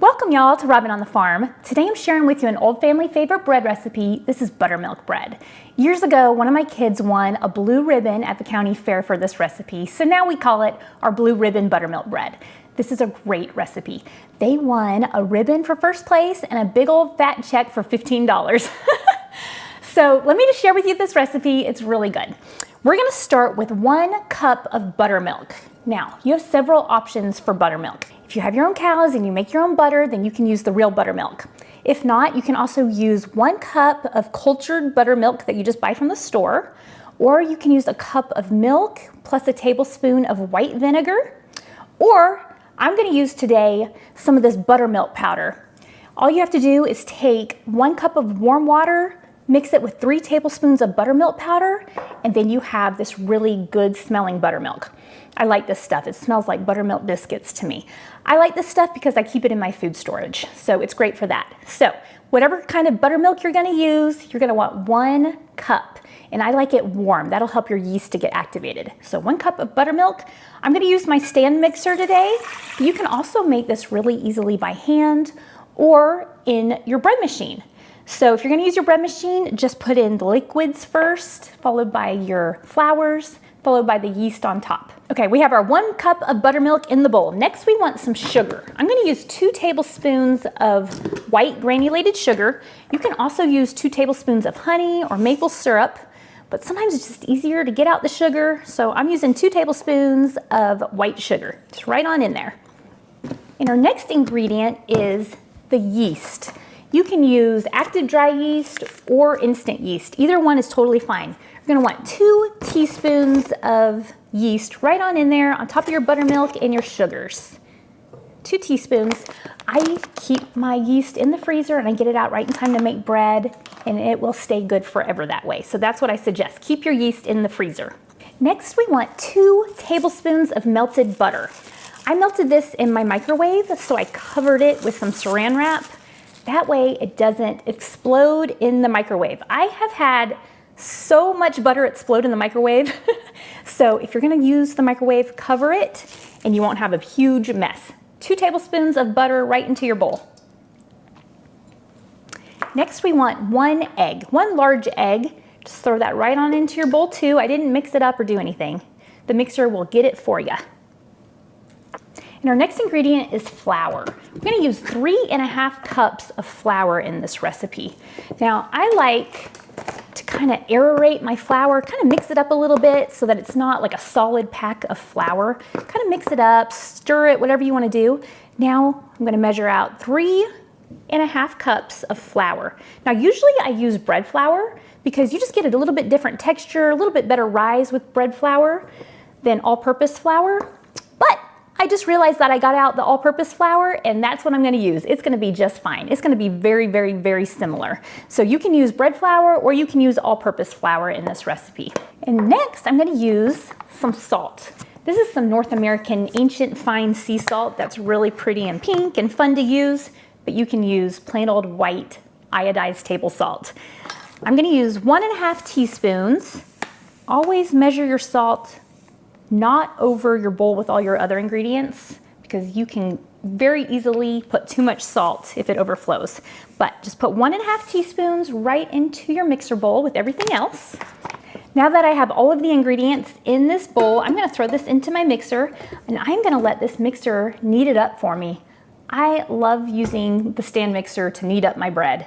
Welcome y'all to Robin on the Farm. Today I'm sharing with you an old family favorite bread recipe. This is buttermilk bread. Years ago, one of my kids won a blue ribbon at the county fair for this recipe, so now we call it our Blue Ribbon Buttermilk Bread. This is a great recipe. They won a ribbon for first place and a big old fat check for $15. So let me just share with you this recipe. It's really good. We're gonna start with 1 cup of buttermilk. Now, you have several options for buttermilk. If you have your own cows and you make your own butter, then you can use the real buttermilk. If not, you can also use 1 cup of cultured buttermilk that you just buy from the store, or you can use a cup of milk plus a tablespoon of white vinegar, or I'm gonna use today some of this buttermilk powder. All you have to do is take 1 cup of warm water, mix it with 3 tablespoons of buttermilk powder, and then you have this really good smelling buttermilk. I like this stuff. It smells like buttermilk biscuits to me. I like this stuff because I keep it in my food storage, so it's great for that. So whatever kind of buttermilk you're gonna use, you're gonna want 1 cup, and I like it warm. That'll help your yeast to get activated. So 1 cup of buttermilk. I'm gonna use my stand mixer today. You can also make this really easily by hand or in your bread machine. So if you're gonna use your bread machine, just put in the liquids first, followed by your flours, followed by the yeast on top. Okay, we have our 1 cup of buttermilk in the bowl. Next, we want some sugar. I'm gonna use 2 tablespoons of white granulated sugar. You can also use 2 tablespoons of honey or maple syrup, but sometimes it's just easier to get out the sugar, so I'm using 2 tablespoons of white sugar. Just right on in there. And our next ingredient is the yeast. You can use active dry yeast or instant yeast. Either one is totally fine. You're gonna want 2 teaspoons of yeast right on in there on top of your buttermilk and your sugars. 2 teaspoons. I keep my yeast in the freezer and I get it out right in time to make bread, and it will stay good forever that way. So that's what I suggest. Keep your yeast in the freezer. Next, we want 2 tablespoons of melted butter. I melted this in my microwave, so I covered it with some saran wrap. That way it doesn't explode in the microwave. I have had so much butter explode in the microwave. So if you're gonna use the microwave, cover it and you won't have a huge mess. 2 tablespoons of butter right into your bowl. Next, we want 1 egg, 1 large egg. Just throw that right on into your bowl too. I didn't mix it up or do anything. The mixer will get it for you. And our next ingredient is flour. We're gonna use 3½ cups of flour in this recipe. Now, I like to kind of aerate my flour, kind of mix it up a little bit so that it's not like a solid pack of flour. Kind of mix it up, stir it, whatever you wanna do. Now, I'm gonna measure out 3½ cups of flour. Now, usually I use bread flour because you just get a little bit different texture, a little bit better rise with bread flour than all-purpose flour. But I just realized that I got out the all-purpose flour, and that's what I'm gonna use. It's gonna be just fine. It's gonna be very, very, very similar. So you can use bread flour or you can use all-purpose flour in this recipe. And next, I'm gonna use some salt. This is some North American ancient fine sea salt that's really pretty and pink and fun to use, but you can use plain old white iodized table salt. I'm gonna use 1½ teaspoons. Always measure your salt not over your bowl with all your other ingredients, because you can very easily put too much salt if it overflows. But just put 1½ teaspoons right into your mixer bowl with everything else. Now that I have all of the ingredients in this bowl, I'm gonna throw this into my mixer, and I'm gonna let this mixer knead it up for me. I love using the stand mixer to knead up my bread.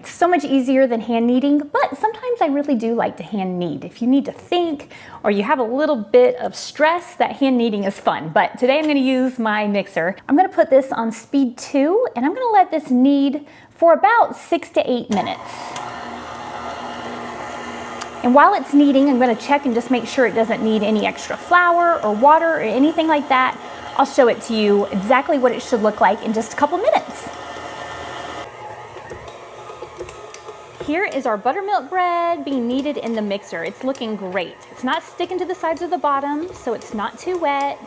It's so much easier than hand kneading, but sometimes I really do like to hand knead. If you need to think or you have a little bit of stress, that hand kneading is fun. But today I'm gonna use my mixer. I'm gonna put this on speed 2, and I'm gonna let this knead for about 6 to 8 minutes. And while it's kneading, I'm gonna check and just make sure it doesn't need any extra flour or water or anything like that. I'll show it to you exactly what it should look like in just a couple minutes. Here is our buttermilk bread being kneaded in the mixer. It's looking great. It's not sticking to the sides of the bottom, so it's not too wet.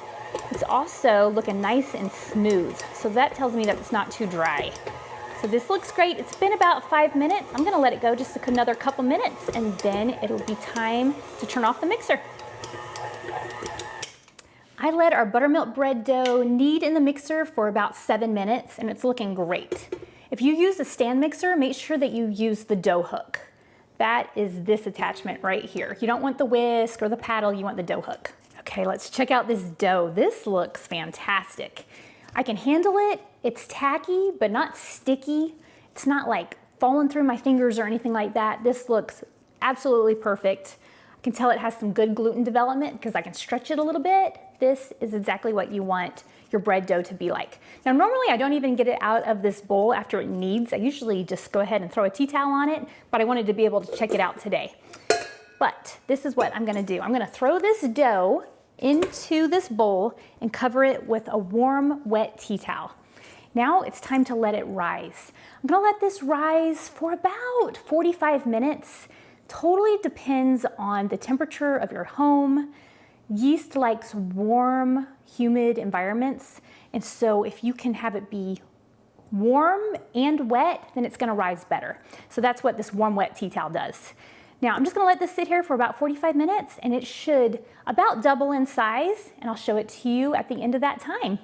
It's also looking nice and smooth, so that tells me that it's not too dry. So this looks great. It's been about 5 minutes. I'm gonna let it go just another couple minutes, and then it'll be time to turn off the mixer. I let our buttermilk bread dough knead in the mixer for about 7 minutes, and it's looking great. If you use a stand mixer, make sure that you use the dough hook. That is this attachment right here. You don't want the whisk or the paddle, you want the dough hook. Okay, let's check out this dough. This looks fantastic. I can handle it. It's tacky, but not sticky. It's not like falling through my fingers or anything like that. This looks absolutely perfect. I can tell it has some good gluten development because I can stretch it a little bit. This is exactly what you want your bread dough to be like. Now, normally I don't even get it out of this bowl after it kneads. I usually just go ahead and throw a tea towel on it, but I wanted to be able to check it out today. But this is what I'm gonna do. I'm gonna throw this dough into this bowl and cover it with a warm, wet tea towel. Now it's time to let it rise. I'm gonna let this rise for about 45 minutes. Totally depends on the temperature of your home. Yeast likes warm, humid environments. And so if you can have it be warm and wet, then it's gonna rise better. So that's what this warm, wet tea towel does. Now I'm just gonna let this sit here for about 45 minutes and it should about double in size, and I'll show it to you at the end of that time.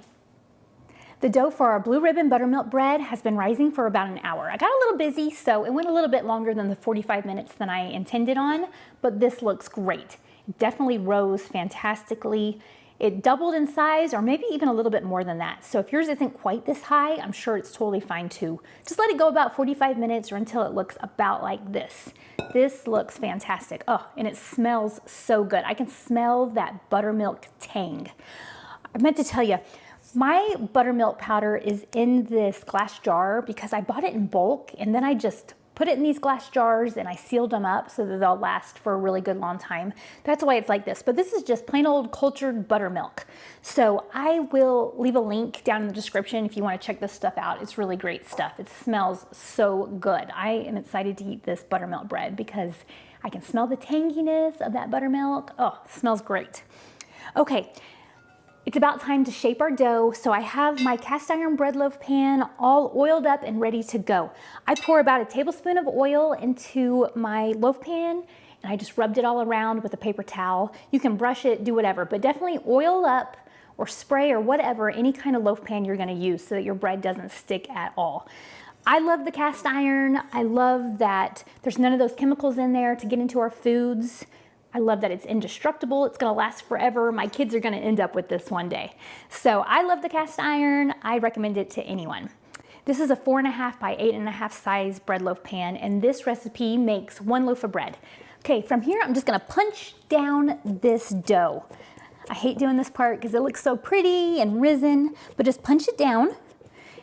The dough for our Blue Ribbon Buttermilk Bread has been rising for about an hour. I got a little busy, so it went a little bit longer than the 45 minutes than I intended on, but this looks great. It definitely rose fantastically. It doubled in size, or maybe even a little bit more than that. So if yours isn't quite this high, I'm sure it's totally fine too. Just let it go about 45 minutes or until it looks about like this. This looks fantastic. Oh, and it smells so good. I can smell that buttermilk tang. I meant to tell you, my buttermilk powder is in this glass jar because I bought it in bulk, and then I just put it in these glass jars and I sealed them up so that they'll last for a really good long time. That's why it's like this, but this is just plain old cultured buttermilk. So I will leave a link down in the description if you want to check this stuff out. It's really great stuff. It smells so good. I am excited to eat this buttermilk bread because I can smell the tanginess of that buttermilk. Oh, it smells great. Okay. It's about time to shape our dough, so I have my cast iron bread loaf pan all oiled up and ready to go. I pour about a tablespoon of oil into my loaf pan, and I just rubbed it all around with a paper towel. You can brush it, do whatever, but definitely oil up or spray or whatever, any kind of loaf pan you're gonna use so that your bread doesn't stick at all. I love the cast iron. I love that there's none of those chemicals in there to get into our foods. I love that it's indestructible. It's gonna last forever. My kids are gonna end up with this one day. So I love the cast iron. I recommend it to anyone. This is a 4.5 by 8.5 size bread loaf pan, and this recipe makes 1 loaf of bread. Okay, from here, I'm just gonna punch down this dough. I hate doing this part because it looks so pretty and risen, but just punch it down,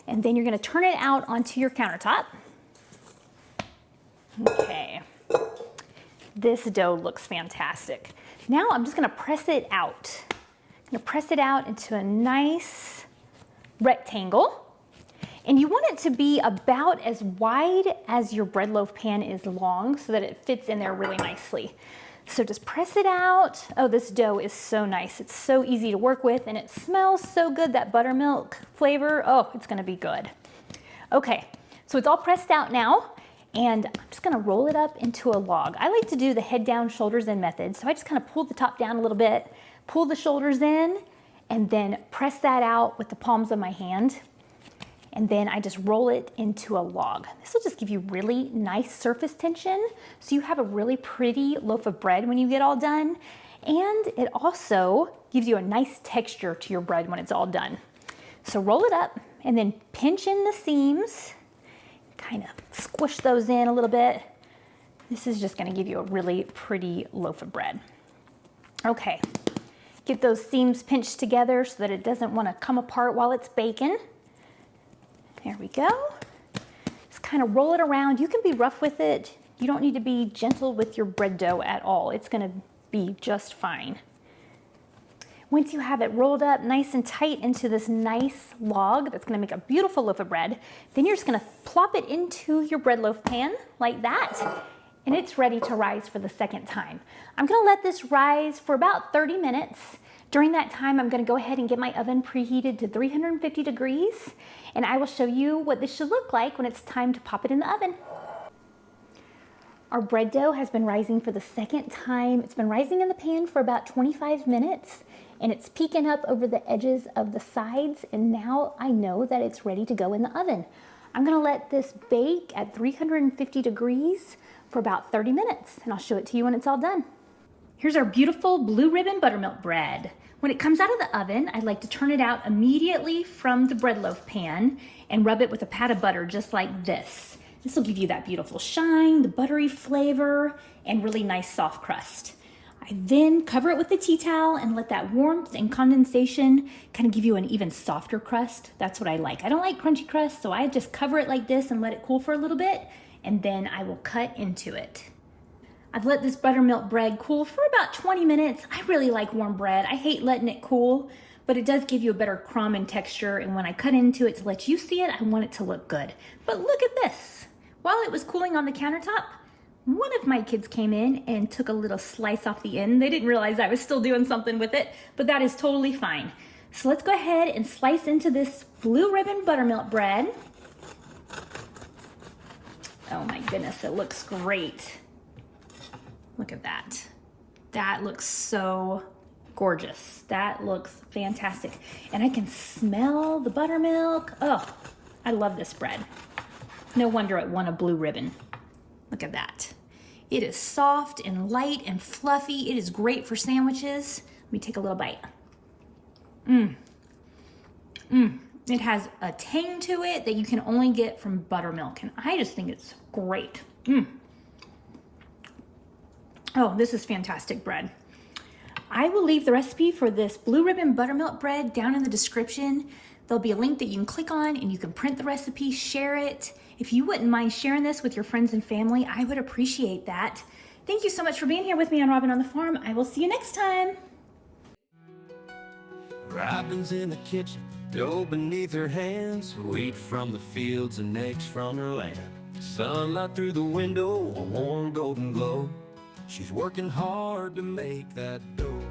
and then you're gonna turn it out onto your countertop. Okay. This dough looks fantastic. Now I'm just gonna press it out. I'm gonna press it out into a nice rectangle. And you want it to be about as wide as your bread loaf pan is long so that it fits in there really nicely. So just press it out. Oh, this dough is so nice. It's so easy to work with and it smells so good, that buttermilk flavor. Oh, it's gonna be good. Okay, so it's all pressed out now. And I'm just gonna roll it up into a log. I like to do the head down, shoulders in method. So I just kind of pull the top down a little bit, pull the shoulders in, and then press that out with the palms of my hand. And then I just roll it into a log. This will just give you really nice surface tension. So you have a really pretty loaf of bread when you get all done. And it also gives you a nice texture to your bread when it's all done. So roll it up and then pinch in the seams. Kind of squish those in a little bit. This is just gonna give you a really pretty loaf of bread. Okay, get those seams pinched together so that it doesn't wanna come apart while it's baking. There we go. Just kind of roll it around. You can be rough with it. You don't need to be gentle with your bread dough at all. It's gonna be just fine. Once you have it rolled up nice and tight into this nice log that's gonna make a beautiful loaf of bread, then you're just gonna plop it into your bread loaf pan like that, and it's ready to rise for the second time. I'm gonna let this rise for about 30 minutes. During that time, I'm gonna go ahead and get my oven preheated to 350 degrees, and I will show you what this should look like when it's time to pop it in the oven. Our bread dough has been rising for the second time. It's been rising in the pan for about 25 minutes, and it's peeking up over the edges of the sides, and now I know that it's ready to go in the oven. I'm gonna let this bake at 350 degrees for about 30 minutes, and I'll show it to you when it's all done. Here's our beautiful Blue Ribbon Buttermilk Bread. When it comes out of the oven, I like to turn it out immediately from the bread loaf pan and rub it with a pat of butter just like this. This will give you that beautiful shine, the buttery flavor, and really nice soft crust. I then cover it with a tea towel and let that warmth and condensation kind of give you an even softer crust. That's what I like. I don't like crunchy crust, so I just cover it like this and let it cool for a little bit, and then I will cut into it. I've let this buttermilk bread cool for about 20 minutes. I really like warm bread. I hate letting it cool, but it does give you a better crumb and texture, and when I cut into it to let you see it, I want it to look good. But look at this. While it was cooling on the countertop, one of my kids came in and took a little slice off the end. They didn't realize I was still doing something with it, but that is totally fine. So let's go ahead and slice into this Blue Ribbon Buttermilk Bread. Oh my goodness, it looks great. Look at that. That looks so gorgeous. That looks fantastic. And I can smell the buttermilk. Oh, I love this bread. No wonder it won a blue ribbon. Look at that. It is soft and light and fluffy. It is great for sandwiches. Let me take a little bite. It has a tang to it that you can only get from buttermilk, and I just think it's great. Oh, this is fantastic bread. I will leave the recipe for this Blue Ribbon Buttermilk Bread down in the description. There'll be a link that you can click on and you can print the recipe, share it. If you wouldn't mind sharing this with your friends and family, I would appreciate that. Thank you so much for being here with me on Robin on the Farm. I will see you next time. Robin's in the kitchen, dough beneath her hands, wheat from the fields and eggs from her land. Sunlight through the window, a warm golden glow. She's working hard to make that dough.